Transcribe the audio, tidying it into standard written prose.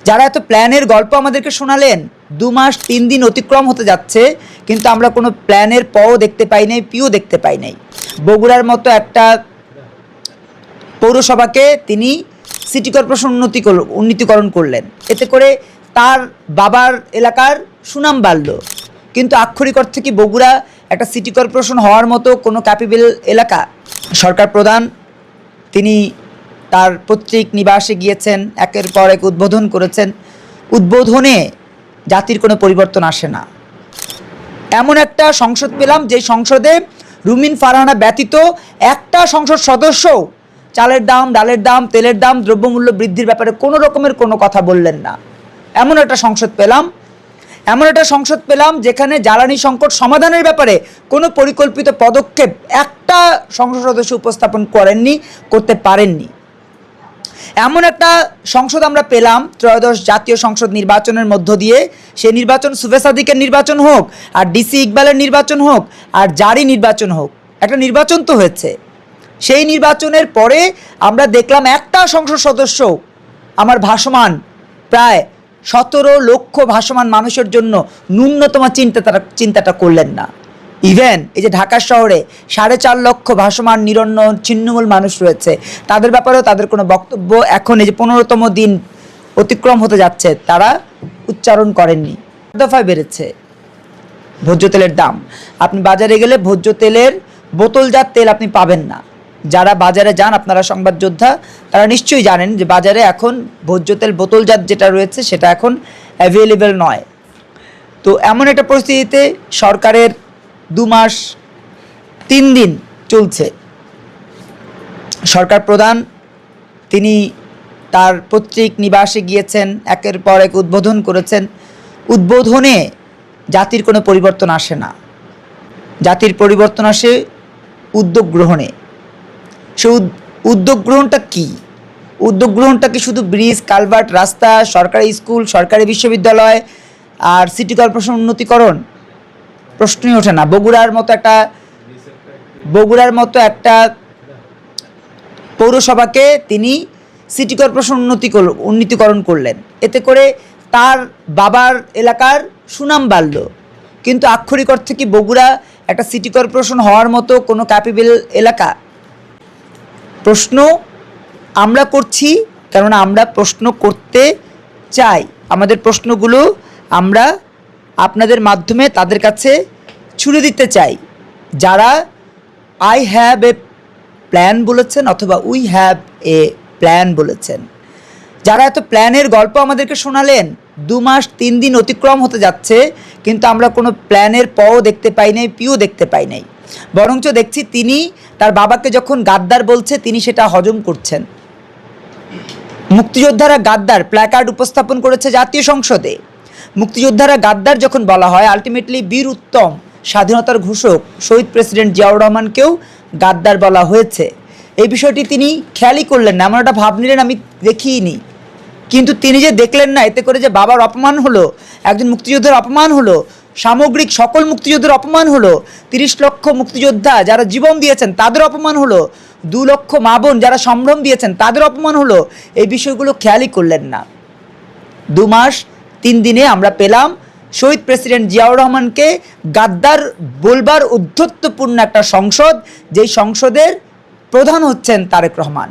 যারা এত প্ল্যানের গল্প আমাদেরকে শোনালেন, 2 মাস 3 দিন অতিক্রম হতে যাচ্ছে, কিন্তু আমরা কোনো প্ল্যানের পও দেখতে পাই নাই, পিও দেখতে পাই নাই। বগুড়ার মতো একটা পৌরসভাকে তিনি সিটি কর্পোরেশন উন্নীতকরণ করলেন, এতে করে তার বাবার এলাকার সুনাম বাড়ল। কিন্তু আক্ষরিক অর্থে কি বগুড়া একটা সিটি কর্পোরেশন হওয়ার মতো কোনো ক্যাপেবল এলাকা? সরকার প্রধান তিনি তার পৈতৃক নিবাসে গিয়েছেন, একের পর এক উদ্বোধন করেছেন। উদ্বোধনে জাতির কোনো পরিবর্তন আসে না। এমন একটা সংসদ পেলাম যে সংসদে রুমিন ফারহানা ব্যতীত একটা সংসদ সদস্য চালের দাম, ডালের দাম, তেলের দাম, দ্রব্যমূল্য বৃদ্ধির ব্যাপারে কোনো রকমের কোনো কথা বললেন না। এমন একটা সংসদ পেলাম যেখানে জ্বালানি সংকট সমাধানের ব্যাপারে কোনো পরিকল্পিত পদক্ষেপ একটা সংসদ সদস্য উপস্থাপন করতে পারেননি। এমন একটা সংসদ আমরা পেলাম ত্রয়োদশ জাতীয় সংসদ নির্বাচনের মধ্য দিয়ে। সেই নির্বাচন সুফে সাদিকের নির্বাচন হোক, আর ডিসি ইকবালের নির্বাচন হোক, আর জারি নির্বাচন হোক, একটা নির্বাচন তো হয়েছে। সেই নির্বাচনের পরে আমরা দেখলাম একটা সংসদ সদস্য আমার ভাসমান প্রায় 17 লক্ষ ভাসমান মানুষের জন্য ন্যূনতম চিন্তাটা করলেন না। ইভেন এই যে ঢাকা শহরে 4.5 লক্ষ ভাসমান নিরন্ন ছিন্নমূল মানুষ রয়েছে, তাদের ব্যাপারেও তাদের কোনো বক্তব্য এখন এই যে 15তম দিন অতিক্রম হতে যাচ্ছে তারা উচ্চারণ করেননি। দফায় বেড়েছে ভোজ্য তেলের দাম। আপনি বাজারে গেলে ভোজ্য তেলের বোতলজাত তেল আপনি পাবেন না। যারা বাজারে যান, আপনারা সংবাদ যোদ্ধা, তারা নিশ্চয়ই জানেন যে বাজারে এখন ভোজ্য তেল বোতলজাত যেটা রয়েছে সেটা এখন অ্যাভেলেবেল নয়। তো এমন একটা পরিস্থিতিতে সরকারের 2 মাস 3 দিন চলছে। সরকার প্রধান তিনি তার পৈতৃক নিবাসে গিয়েছেন, একের পর এক উদ্বোধন করেছেন। উদ্বোধনে জাতির কোনো পরিবর্তন আসে না। জাতির পরিবর্তন আসে উদ্যোগ গ্রহণে। সে উদ্যোগ গ্রহণটা কী? উদ্যোগ গ্রহণটা কি শুধু ব্রিজ, কালভার্ট, রাস্তা, সরকারি স্কুল, সরকারি বিশ্ববিদ্যালয় আর সিটি কর্পোরেশন উন্নতিকরণ? প্রশ্নই ওঠে না। বগুড়ার মতো একটা পৌরসভাকে তিনি সিটি কর্পোরেশন উন্নীতকরণ করলেন, এতে করে তার বাবার এলাকার সুনাম বাড়ল। কিন্তু আক্ষরিক অর্থে কি বগুড়া একটা সিটি কর্পোরেশন হওয়ার মতো কোনো ক্যাপেবল এলাকা? প্রশ্ন আমরা করছি, কারণ আমরা প্রশ্ন করতে চাই। আমাদের প্রশ্নগুলো আমরা আপনাদের মাধ্যমে তাদের কাছে ছুড়ে দিতে চাই, যারা আই হ্যাভ এ প্ল্যান বলেছেন অথবা উই হ্যাভ এ প্ল্যান বলেছেন। যারা এত প্ল্যানের গল্প আমাদেরকে শোনালেন, 2 মাস 3 দিন অতিক্রম হতে যাচ্ছে, কিন্তু আমরা কোনো প্ল্যানের পও দেখতে পাই নাই, পিও দেখতে পাই নাই। বরঞ্চ দেখছি তিনি তার বাবাকে যখন গাদ্দার বলছে তিনি সেটা হজম করছেন। মুক্তিযোদ্ধারা গাদ্দার প্ল্যাকার্ড উপস্থাপন করেছে জাতীয় সংসদে। মুক্তিযোদ্ধারা গাদ্দার যখন বলা হয়, আলটিমেটলি বীর উত্তম স্বাধীনতার ঘোষক শহীদ প্রেসিডেন্ট জিয়াউর রহমানকেও গাদ্দার বলা হয়েছে। এই বিষয়টি তিনি খেয়ালই করলেন না, এমন একটা ভাব নিলেন আমি দেখিনি। কিন্তু তিনি যে দেখলেন না, এতে করে যে বাবার অপমান হলো, একজন মুক্তিযোদ্ধার অপমান হলো, সামগ্রিক সকল মুক্তিযোদ্ধার অপমান হলো, 30 লক্ষ মুক্তিযোদ্ধা যারা জীবন দিয়েছেন তাদের অপমান হলো, 2 লক্ষ মা বোন যারা সম্ভ্রম দিয়েছেন তাদের অপমান হলো, এই বিষয়গুলো খেয়ালই করলেন না। 2 মাস 3 দিনে আমরা পেলাম শহীদ প্রেসিডেন্ট জিয়াউর রহমানকে গাদ্দার বলবার উদ্ধত্যপূর্ণ একটা সংসদ, যেই সংসদের প্রধান হচ্ছেন তারেক রহমান।